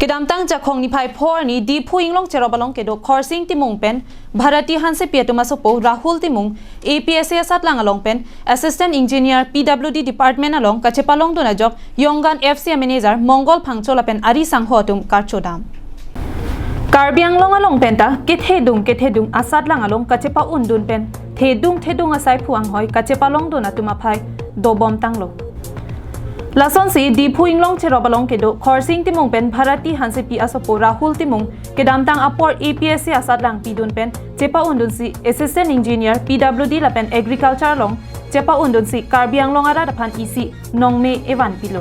กิดามตั้งจากของนิพายพอนี้ดีพูอิงลงเจรบลงเกดคอร์ซิงติมุงเป็นภารตีฮันเซเปียตุมาสโปราหุลติมุง APSA สัตลังอลงเป็น Assistant Engineer PWD Department อลงกัจเจปลงตุนจอกยองกัน FC Manager มองโกลพังโจลเป็นอาริสังหอตุมการโชดามการเบียงลงอลงเป็นตาเกตเฮดุงอาสัตลังอลงกัจเจปอุนดุนเป็นเทดุงอาศัยพวงหอยกัจเจปลงตุนตุมาพายโดบอมตั้งโลลาซอนสีดีพูอิงลงเชรบลงเกดคอร์ซิงติมุงเป็นภารตีฮันเซปีอาสโปราหุลติมุงเกดามตังอปอร์ APSA อาสัตลังปีดุนเป็นเจปาอุนดุนสี Assistant Engineer PWD ละเป็น Agriculture ลงเจปาอุนดุนสีการเบียงลงอาราดพันอีซีนงเมเอวันปิโล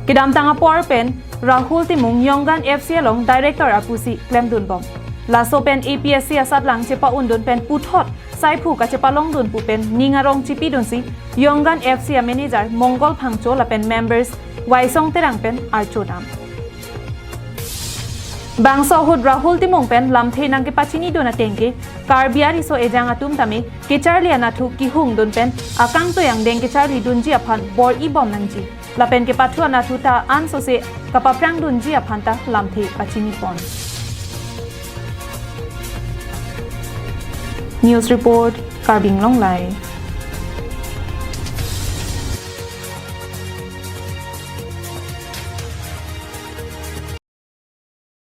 เกดามตังอปอร์เป็นราหุลติมุงยองกัน FCA ลง Director อาปูซีเคลมดุนบอมลาโซเป็น APSA อาสัตลังเจปาอุนดุนเป็นปูทอดไซผูกับเจปาลงดุนปูเป็นนิงารองจิปีดุนสียองกัน FCA Manager มองโกลพังโจละเป็น Members ไวซงเตรังเป็นอาร์โจดามบางโซหุดราหุลติมงเป็นลำเทนังเกปัชินีโดนาเตงเกการบิอาริโซเอจังอาตุมตามิเกจาร์ลียนาทุกิหุงดุนเป็นอากังตัวอย่างเดงเกจาร์ลีดุนจีอพันบอร์อีบอมนังจีละเป็นเกปัทัวนาทุตาอันโซเซกับปะพรังดุนจีอพันตาลำเทปัชินีปอน News Report การบิงลงไหล